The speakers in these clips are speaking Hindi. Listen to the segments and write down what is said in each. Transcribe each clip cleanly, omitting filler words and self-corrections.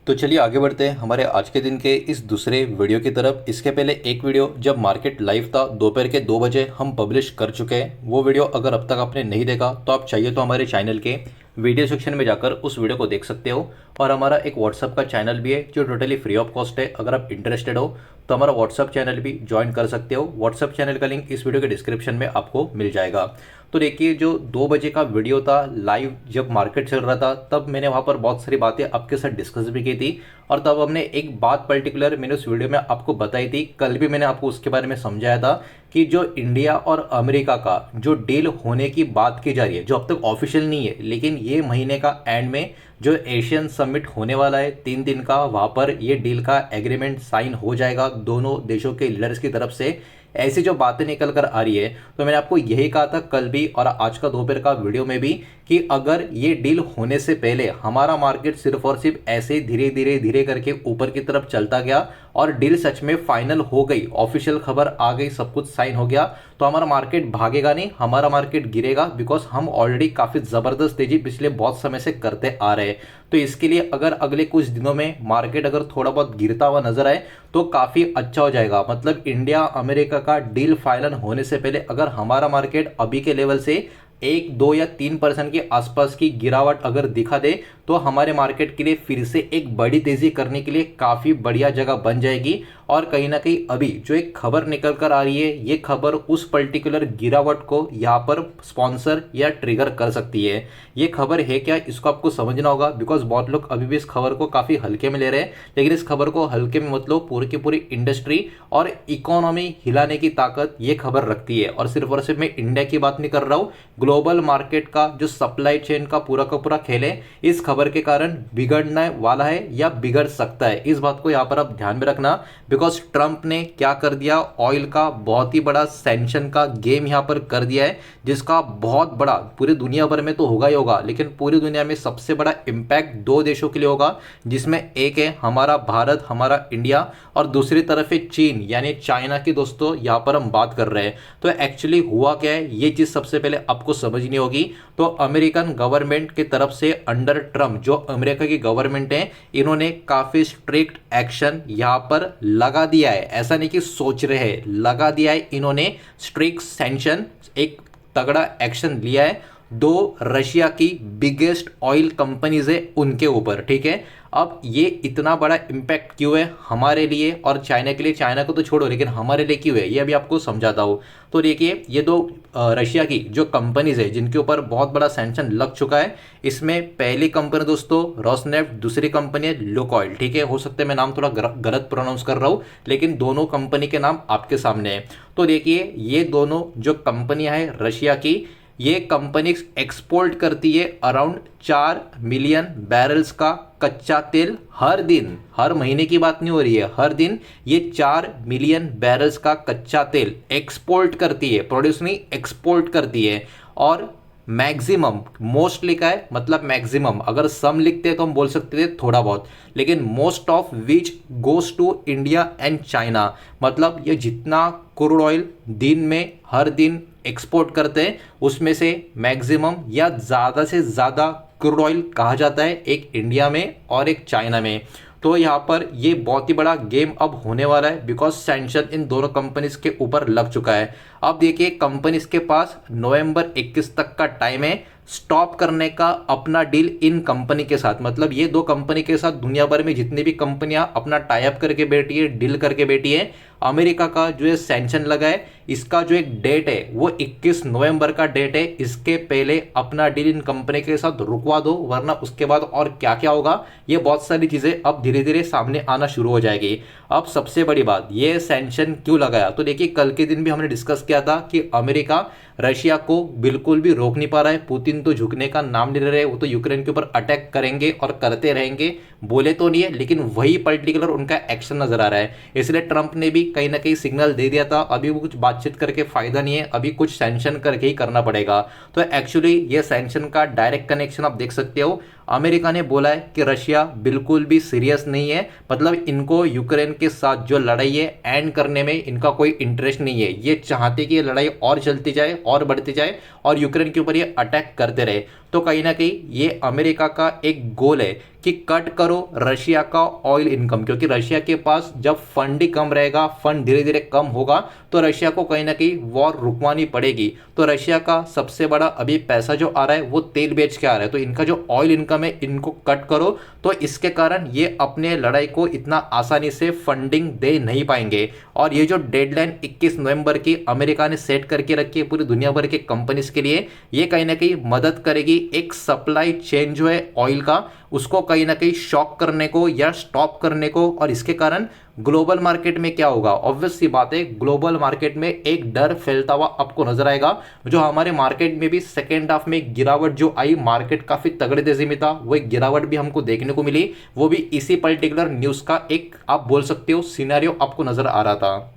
तो चलिए आगे बढ़ते हैं हमारे आज के दिन के इस दूसरे वीडियो की तरफ। इसके पहले एक वीडियो जब मार्केट लाइव था दोपहर के 2 बजे हम पब्लिश कर चुके हैं। वो वीडियो अगर अब तक आपने नहीं देखा तो आप चाहिए तो हमारे चैनल के वीडियो सेक्शन में जाकर उस वीडियो को देख सकते हो। और हमारा एक व्हाट्सअप का चैनल भी है जो टोटली फ्री ऑफ कॉस्ट है। अगर आप इंटरेस्टेड हो तो हमारा व्हाट्सअप चैनल भी ज्वाइन कर सकते हो। व्हाट्सअप चैनल का लिंक इस वीडियो के डिस्क्रिप्शन में आपको मिल जाएगा। तो देखिए, जो 2 बजे का वीडियो था लाइव जब मार्केट चल रहा था, तब मैंने वहाँ पर बहुत सारी बातें आपके साथ डिस्कस भी की थी। और तब हमने एक बात पर्टिकुलर मैंने उस वीडियो में आपको बताई थी, कल भी मैंने आपको उसके बारे में समझाया था कि जो इंडिया और अमेरिका का जो डील होने की बात की जा रही है, जो अब तक ऑफिशियल नहीं है, लेकिन ये महीने का एंड में जो एशियन समिट होने वाला है 3 दिन का, वहाँ पर ये डील का एग्रीमेंट साइन हो जाएगा दोनों देशों के लीडर्स की तरफ से। ऐसी जो बातें निकल कर आ रही है, तो मैंने आपको यही कहा था कल भी और आज का दोपहर का वीडियो में भी कि अगर ये डील होने से पहले हमारा मार्केट सिर्फ और सिर्फ ऐसे धीरे धीरे धीरे करके ऊपर की तरफ चलता गया और डील सच में फाइनल हो गई, ऑफिशियल खबर आ गई, सब कुछ साइन हो गया, तो हमारा मार्केट भागेगा नहीं, हमारा मार्केट गिरेगा। बिकॉज हम ऑलरेडी काफी जबरदस्त तेजी पिछले बहुत समय से करते आ रहे हैं। तो इसके लिए अगर अगले कुछ दिनों में मार्केट अगर थोड़ा बहुत गिरता हुआ नजर आए तो काफी अच्छा हो जाएगा। मतलब इंडिया अमेरिका का डील फाइनल होने से पहले अगर हमारा मार्केट अभी के लेवल से 1, 2 या 3% के आसपास की गिरावट अगर दिखा दे तो हमारे मार्केट के लिए फिर से एक बड़ी तेजी करने के लिए काफी बढ़िया जगह बन जाएगी। और कहीं ना कहीं अभी जो एक खबर निकल कर आ रही है, ये खबर उस पर्टिकुलर गिरावट को यहाँ पर स्पॉन्सर या ट्रिगर कर सकती है। ये खबर है क्या, इसको आपको समझना होगा। बिकॉज बहुत लोग अभी भी इस खबर को काफी हल्के में ले रहे हैं, लेकिन इस खबर को हल्के में मतलब पूरी की पूरी इंडस्ट्री और इकोनॉमी हिलाने की ताकत ये खबर रखती है। और सिर्फ मैं इंडिया की बात नहीं कर रहा हूँ, ग्लोबल मार्केट का जो सप्लाई चेन का पूरा खेल है इस खबर के कारण बिगड़ने वाला है या बिगड़ सकता है। इस बात को यहाँ पर आप ध्यान में रखना। बिकॉज ट्रंप ने क्या कर दिया, ऑयल का बहुत ही बड़ा सैंक्शन का गेम यहाँ पर कर दिया है, जिसका बहुत बड़ा पूरी दुनिया भर में तो होगा ही होगा, लेकिन पूरी दुनिया में सबसे बड़ा इंपैक्ट 2 देशों के लिए होगा, जिसमें एक है हमारा भारत, हमारा इंडिया, और दूसरी तरफ है चीन यानी चाइना की। दोस्तों यहाँ पर हम बात कर रहे हैं, तो एक्चुअली हुआ क्या है ये चीज सबसे पहले आपको समझनी होगी। तो अमेरिकन गवर्नमेंट की तरफ से अंडर ट्रम्प जो अमेरिका की गवर्नमेंट है, इन्होंने काफी स्ट्रिक्ट एक्शन यहाँ पर लगा दिया है। ऐसा नहीं कि सोच रहे हैं, लगा दिया है इन्होंने स्ट्रिक्ट सैंक्शन, एक तगड़ा एक्शन लिया है 2 रशिया की बिगेस्ट ऑयल कंपनीज है उनके ऊपर। ठीक है, अब ये इतना बड़ा इंपैक्ट क्यों है हमारे लिए और चाइना के लिए, चाइना को तो छोड़ो लेकिन हमारे लिए क्यों है ये अभी आपको समझाता हूँ। तो देखिए, ये 2 रशिया की जो कंपनीज है जिनके ऊपर बहुत बड़ा सैंक्शन लग चुका है, इसमें पहली कंपनी दोस्तों रोसनेफ्ट, दूसरी कंपनी है लुकोइल। ठीक है, हो सकता है मैं नाम थोड़ा गलत प्रोनाउंस कर रहा हूँ, लेकिन दोनों कंपनी के नाम आपके सामने है। तो देखिए, ये दोनों जो कंपनियां हैं रशिया की, ये कंपनी एक्सपोर्ट करती है अराउंड 4 मिलियन बैरल्स का कच्चा तेल हर दिन। हर महीने की बात नहीं हो रही है, हर दिन ये 4 मिलियन बैरल्स का कच्चा तेल एक्सपोर्ट करती है, प्रोड्यूस नहीं एक्सपोर्ट करती है। और मैक्सिमम, मोस्ट लिखा है मतलब मैक्सिमम, अगर सम लिखते हैं तो हम बोल सकते थे थोड़ा बहुत, लेकिन most of which goes to India and China. मतलब ये जितना क्रूड ऑयल दिन में हर दिन एक्सपोर्ट करते हैं उसमें से मैक्सिमम या ज़्यादा से ज़्यादा क्रूड ऑयल कहा जाता है एक इंडिया में और एक चाइना में। तो यहाँ पर ये बहुत ही बड़ा गेम अब होने वाला है, बिकॉज सैंक्शन इन दोनों कंपनीज के ऊपर लग चुका है। अब देखिए, कंपनीज के पास नवंबर 21 तक का टाइम है स्टॉप करने का अपना डील इन कंपनी के साथ। मतलब ये 2 कंपनी के साथ दुनिया भर में जितनी भी कंपनियां अपना टाई अप करके बैठी है, डील करके बैठी है, अमेरिका का जो है सैंक्शन लगा है, इसका जो एक डेट है वो 21 नवंबर का डेट है। इसके पहले अपना डील इन कंपनी के साथ रुकवा दो, वरना उसके बाद और क्या क्या होगा ये बहुत सारी चीजें अब धीरे धीरे सामने आना शुरू हो जाएगी। अब सबसे बड़ी बात, ये सैंक्शन क्यों लगाया, तो देखिए कल के दिन भी हमने डिस्कस किया था कि अमेरिका रशिया को बिल्कुल भी रोक नहीं पा रहा है। पुतिन तो झुकने का नाम नहीं ले रहे, वो तो यूक्रेन के ऊपर अटैक करेंगे और करते रहेंगे, बोले तो नहीं है लेकिन वही पर्टिकुलर उनका एक्शन नजर आ रहा है। इसलिए ट्रंप ने भी कहीं ना कहीं सिग्नल दे दिया था, अभी वो कुछ बातचीत करके फायदा नहीं है, अभी कुछ सैंक्शन करके ही करना पड़ेगा। तो एक्चुअली ये सैंक्शन का डायरेक्ट कनेक्शन आप देख सकते हो। अमेरिका ने बोला है कि रशिया बिल्कुल भी सीरियस नहीं है, मतलब इनको यूक्रेन के साथ जो लड़ाई है एंड करने में इनका कोई इंटरेस्ट नहीं है। ये चाहते कि ये लड़ाई और चलती जाए और बढ़ती जाए और यूक्रेन के ऊपर ये अटैक करते रहे। तो कहीं ना कहीं ये अमेरिका का एक गोल है कि कट करो रशिया का ऑयल इनकम, क्योंकि रशिया के पास जब फंड ही कम रहेगा, फंड धीरे धीरे कम होगा, तो रशिया को कहीं ना कहीं वॉर रुकवानी पड़ेगी। तो रशिया का सबसे बड़ा अभी पैसा जो आ रहा है वो तेल बेच के आ रहा है, तो इनका जो ऑयल इनकम है इनको कट करो, तो इसके कारण ये अपने लड़ाई को इतना आसानी से फंडिंग दे नहीं पाएंगे। और ये जो डेडलाइन 21 नवंबर की अमेरिका ने सेट करके रखी है पूरी दुनिया भर के कंपनीज के लिए, ये कहीं ना कहीं मदद करेगी एक सप्लाई चेन जो है ऑयल का, उसको कहीं ना कहीं शॉक करने को या स्टॉप करने को। और इसके कारण ग्लोबल मार्केट में क्या होगा, ऑब्वियस सी बात है, ग्लोबल मार्केट में एक डर फैलता हुआ आपको नजर आएगा। जो हमारे मार्केट में भी सेकेंड हाफ में गिरावट जो आई, मार्केट काफी तगड़े तेजी में था, वो एक गिरावट भी हमको देखने को मिली, वो भी इसी पर्टिकुलर न्यूज का एक आप बोल सकते हो सिनेरियो आपको नजर आ रहा था।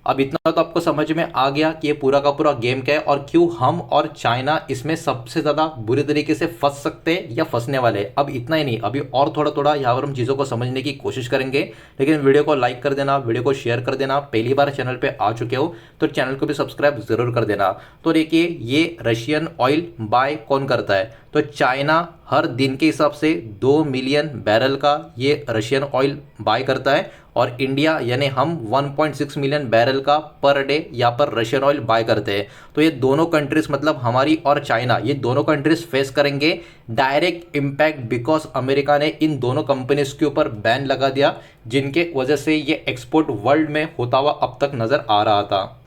अब इतना तो आपको समझ में आ गया कि ये पूरा का पूरा गेम क्या है और क्यों हम और चाइना इसमें सबसे ज़्यादा बुरी तरीके से फंस सकते हैं या फंसने वाले हैं। अब इतना ही नहीं, अभी और थोड़ा थोड़ा यहाँ पर हम चीज़ों को समझने की कोशिश करेंगे, लेकिन वीडियो को लाइक कर देना, वीडियो को शेयर कर देना। पहली बार चैनल पर आ चुके हो तो चैनल को भी सब्सक्राइब जरूर कर देना। तो देखिए, ये रशियन ऑयल बाय कौन करता है, तो चाइना हर दिन के हिसाब से 2 मिलियन बैरल का ये रशियन ऑयल बाय करता है, और इंडिया यानी हम 1.6 मिलियन बैरल का पर डे यहाँ पर रशियन ऑयल बाय करते हैं। तो ये दोनों कंट्रीज, मतलब हमारी और चाइना, ये दोनों कंट्रीज फेस करेंगे डायरेक्ट इम्पैक्ट, बिकॉज अमेरिका ने इन दोनों कंपनीज के ऊपर बैन लगा दिया, जिनके वजह से ये एक्सपोर्ट वर्ल्ड में होता हुआ अब तक नजर आ रहा था।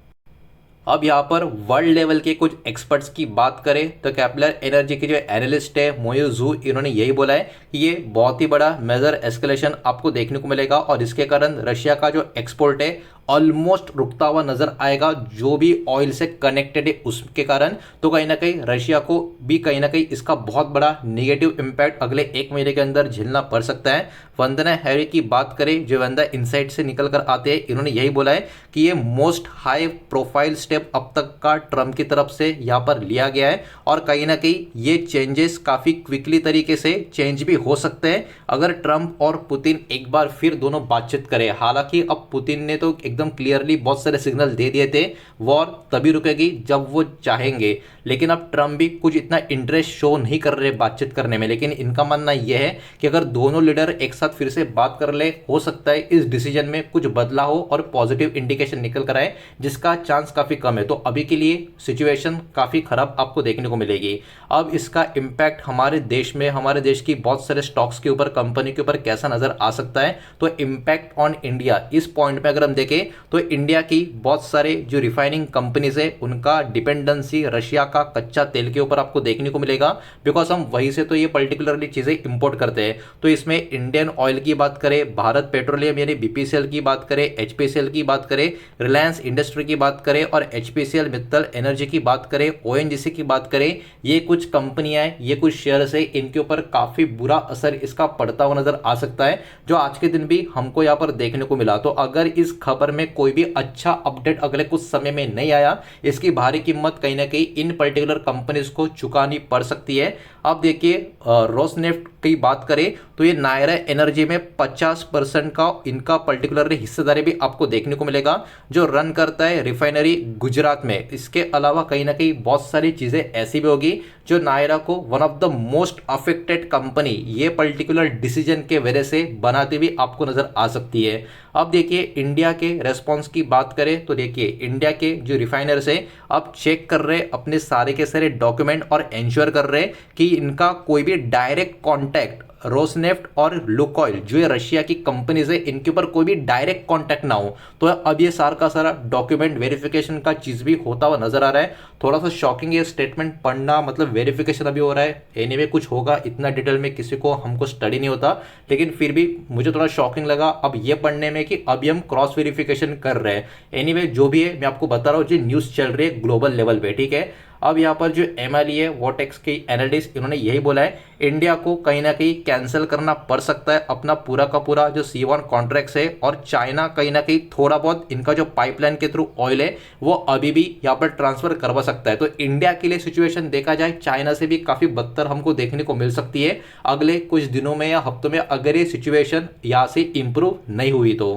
अब यहाँ पर वर्ल्ड लेवल के कुछ एक्सपर्ट्स की बात करें तो कैप्लर एनर्जी के जो एनालिस्ट है मोयो जू, इन्होंने यही बोला है कि ये बहुत ही बड़ा मेजर एस्केलेशन आपको देखने को मिलेगा, और इसके कारण रशिया का जो एक्सपोर्ट है ऑलमोस्ट रुकता हुआ नजर आएगा, जो भी ऑयल से कनेक्टेड है उसके कारण। तो कहीं ना कहीं रशिया को भी कहीं ना कहीं इसका बहुत बड़ा नेगेटिव इम्पैक्ट अगले 1 महीने के अंदर झेलना पड़ सकता है। वंदना हैरी की बात करें, जो वंदा इनसाइट से निकल कर आते हैं, इन्होंने यही बोला है कि ये मोस्ट हाई प्रोफाइल स्टेप अब तक का ट्रम्प की तरफ से यहाँ पर लिया गया है, और कहीं ना कहीं ये चेंजेस काफ़ी क्विकली तरीके से चेंज भी हो सकते हैं अगर ट्रम्प और पुतिन एक बार फिर दोनों बातचीत करें। हालांकि अब पुतिन ने तो एकदम क्लियरली बहुत सारे सिग्नल दे दिए थे, वॉर तभी रुकेगी जब वो चाहेंगे, लेकिन अब ट्रम्प भी कुछ इतना इंटरेस्ट शो नहीं कर रहे बातचीत करने में। लेकिन इनका मानना यह है कि अगर दोनों लीडर एक साथ फिर से बात कर ले, हो सकता है इस डिसीजन में कुछ बदलाव हो और पॉजिटिव इंडिकेशन निकल कर आए, जिसका चांस काफी कम है। तो अभी के लिए सिचुएशन काफी खराब आपको देखने को मिलेगी। अब इसका इंपैक्ट हमारे देश में, हमारे देश की बहुत सारे स्टॉक्स के ऊपर, कंपनी के ऊपर कैसा नजर आ सकता है, तो इंपैक्ट ऑन इंडिया, इस पॉइंट पे अगर हम देखें तो इंडिया की बहुत सारे जो रिफाइनिंग कंपनीज है उनका डिपेंडेंसी रशिया का कच्चा तेल के ऊपर आपको देखने को मिलेगा, बिकॉज हम वहीं से तो ये पर्टिकुलरली चीजें इंपोर्ट करते हैं। तो इसमें इंडियन ऑयल की बात करें, भारत पेट्रोलियम यानी बीपीसीएल की बात करें, एचपीसीएल की बात करें, रिलायंस इंडस्ट्री की बात करें, और एचपीसीएल मित्तल एनर्जी की बात करें, ओएनजीसी की बात करें, ये कुछ कंपनियां हैं, ये कुछ शेयर्स है, इनके ऊपर काफी बुरा असर इसका पड़ता हुआ नजर आ सकता है, जो आज के दिन भी हमको यहाँ पर देखने को मिला। तो अगर इस खबर में कोई भी अच्छा अपडेट अगले कुछ समय में नहीं आया, इसकी भारी कीमत कहीं ना कहीं इन पर्टिकुलर कंपनीज को चुकानी पड़ सकती है। अब देखिए, रोसनेफ्ट की बात करें तो ये नायरा एनर्जी में 50% का इनका पर्टिकुलर हिस्सेदारी भी आपको देखने को मिलेगा, जो रन करता है रिफाइनरी गुजरात में। इसके अलावा कहीं ना कहीं बहुत सारी चीजें ऐसी भी होगी जो नायरा को one of the most affected company ये पर्टिकुलर डिसीजन के वजह से बनाते हुए आपको नजर आ सकती है। अब देखिए, इंडिया के रेस्पॉन्स की बात करें तो देखिए, इंडिया के जो रिफाइनर्स है अब चेक कर रहे अपने सारे के सारे डॉक्यूमेंट और इंश्योर कर रहे कि इनका कोई भी डायरेक्ट कॉन्टैक्ट रोसनेफ्ट और लुकोइल जो ये रशिया की कंपनीज है, इनके ऊपर कोई भी डायरेक्ट कांटेक्ट ना हो। तो अब ये सारा का सारा डॉक्यूमेंट वेरिफिकेशन का चीज भी होता हुआ नजर आ रहा है। थोड़ा सा शॉकिंग ये स्टेटमेंट पढ़ना, मतलब वेरिफिकेशन अभी हो रहा है, एनीवे कुछ होगा, इतना डिटेल में किसी को हमको स्टडी नहीं होता, लेकिन फिर भी मुझे थोड़ा शॉकिंग लगा अब ये पढ़ने में कि अभी हम क्रॉस वेरिफिकेशन कर रहे हैं। एनीवे जो भी है, मैं आपको बता रहा हूँ जो न्यूज चल रही है ग्लोबल लेवल पे, ठीक है। अब यहाँ पर जो एमएलई है, वोटेक्स के एनालिस्ट, इन्होंने यही बोला है इंडिया को कहीं ना कहीं कैंसिल करना पड़ सकता है अपना पूरा का पूरा जो C1 कॉन्ट्रैक्ट्स है, और चाइना कहीं ना कहीं थोड़ा बहुत इनका जो पाइपलाइन के थ्रू ऑयल है वो अभी भी यहाँ पर ट्रांसफर करवा सकता है। तो इंडिया के लिए सिचुएशन देखा जाए चाइना से भी काफी बदतर हमको देखने को मिल सकती है अगले कुछ दिनों में या हफ्तों में, अगर ये सिचुएशन यहाँ से इंप्रूव नहीं हुई तो।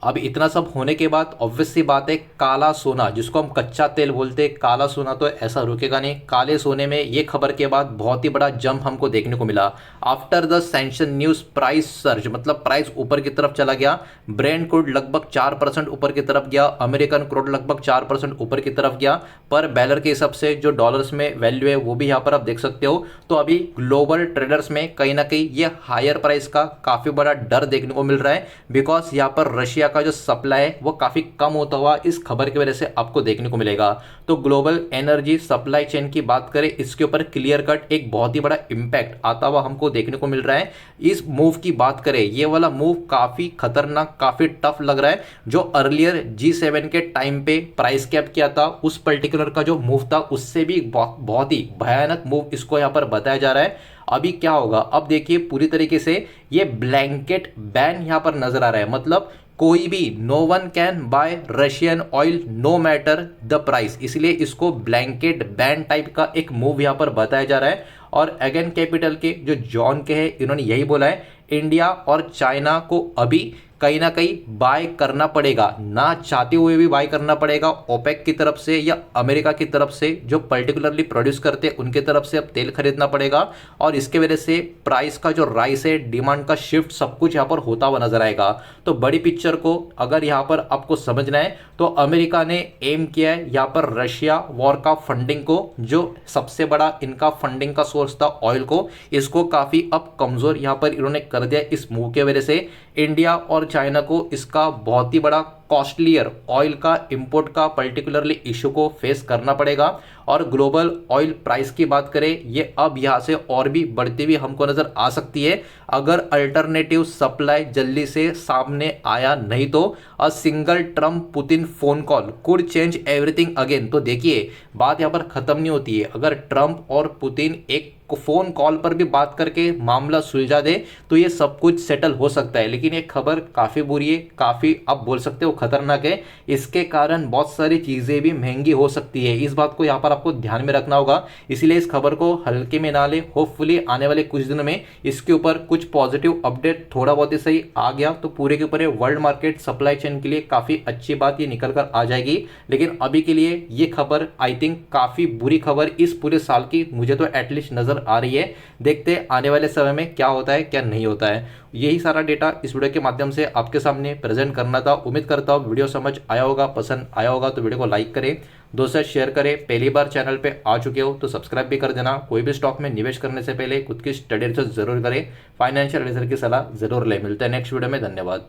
अब इतना सब होने के बाद ऑब्वियस सी बात है, काला सोना जिसको हम कच्चा तेल बोलते हैं, काला सोना तो ऐसा रुकेगा नहीं। काले सोने में ये खबर के बाद बहुत ही बड़ा जंप हमको देखने को मिला। After the sanction news price surge, मतलब प्राइस ऊपर की तरफ चला गया। ब्रेंट क्रूड लगभग 4% ऊपर की तरफ गया, अमेरिकन क्रूड लगभग 4% ऊपर की तरफ गया। पर बैरल के हिसाब से जो डॉलर्स में वैल्यू है वो भी यहाँ पर आप देख सकते हो। तो अभी ग्लोबल ट्रेडर्स में कहीं ना कहीं ये हायर प्राइस का काफ़ी बड़ा डर देखने को मिल रहा है, बिकॉज यहाँ पर रशिया का जो सप्लाई है वो काफ़ी कम होता हुआ इस खबर की वजह से आपको देखने को मिलेगा। तो ग्लोबल एनर्जी सप्लाई चेन की बात करें, इसके ऊपर क्लियर कट एक बहुत ही बड़ा इंपैक्ट आता हुआ हमको देखने को मिल रहा है। इस मूव की बात करें, ये वाला मूव काफ़ी खतरनाक, काफ़ी टफ लग रहा है। जो अर्लियर G7 के टाइम पे प्राइस कैप किया था, उस पर्टिकुलर का जो मूव था उससे भी बहुत ही भयानक मूव इसको यहाँ पर बताया जा रहा है। अभी क्या होगा, अब देखिए पूरी तरीके से ये ब्लैंकेट बैन यहाँ पर नजर आ रहा है। मतलब कोई भी, no one can buy Russian oil no matter the price, इसलिए इसको ब्लैंकेट बैन टाइप का एक मूव यहाँ पर बताया जा रहा है। और अगेन कैपिटल के जो जॉन के हैं, इन्होंने यही बोला है, इंडिया और चाइना को अभी कहीं ना कहीं बाय करना पड़ेगा, ना चाहते हुए भी बाय करना पड़ेगा। ओपेक की तरफ से या अमेरिका की तरफ से जो पर्टिकुलरली प्रोड्यूस करते हैं उनके तरफ से अब तेल खरीदना पड़ेगा। और इसके वजह से प्राइस का जो राइस है, डिमांड का शिफ्ट, सब कुछ यहाँ पर होता हुआ नजर आएगा। तो बड़ी पिक्चर को अगर यहाँ पर आपको समझना है तो अमेरिका ने एम किया है यहाँ पर रशिया वॉर का फंडिंग को, जो सबसे बड़ा इनका फंडिंग का सोर्स था ऑयल को, इसको काफ़ी अब कमज़ोर यहाँ पर इन्होंने कर दिया। इस मूव के वजह से इंडिया और चाइना को इसका बहुत ही बड़ा कॉस्टलियर ऑयल का इंपोर्ट का पर्टिकुलरली इशू को फेस करना पड़ेगा। और ग्लोबल ऑयल प्राइस की बात करें, ये अब यहाँ से और भी बढ़ती हुई हमको नजर आ सकती है अगर अल्टरनेटिव सप्लाई जल्दी से सामने आया नहीं तो। A single Trump Putin phone call could change everything again. तो देखिए बात यहाँ पर खत्म नहीं होती है, अगर ट्रम्प और पुतिन एक फोन कॉल पर भी बात करके मामला सुलझा दे तो ये सब कुछ सेटल हो सकता है। लेकिन ये खबर काफ़ी बुरी है, काफ़ी आप बोल सकते हो खतरनाक है। इसके कारण बहुत सारी चीज़ें भी महंगी हो सकती है, इस बात को यहाँ पर आपको ध्यान में रखना होगा। इसलिए इस खबर को हल्के में ना ले। होपफुली आने वाले कुछ दिनों में इसके ऊपर कुछ पॉजिटिव अपडेट थोड़ा बहुत ही सही आ गया तो पूरे के ऊपर वर्ल्ड मार्केट सप्लाई चेन के लिए काफ़ी अच्छी बात ये निकल कर आ जाएगी। लेकिन अभी के लिए ये खबर आई थिंक काफ़ी बुरी खबर इस पूरे साल की मुझे तो एटलीस्ट नज़र आ रही है। देखते हैं आने वाले समय में क्या होता है क्या नहीं होता है। यही सारा डेटा इस वीडियो के माध्यम से आपके सामने प्रेजेंट करना था। उम्मीद करता हूँ वीडियो समझ आया होगा, पसंद आया होगा तो वीडियो को लाइक करें, दोस्तों शेयर करें। पहली बार चैनल पे आ चुके हो तो सब्सक्राइब भी कर देना। कोई भी स्टॉक में निवेश करने से पहले खुद की स्टडी रिसर्च जरूर करें, फाइनेंशियल एडवाइजर की सलाह जरूर ले। मिलते हैं नेक्स्ट वीडियो में, धन्यवाद।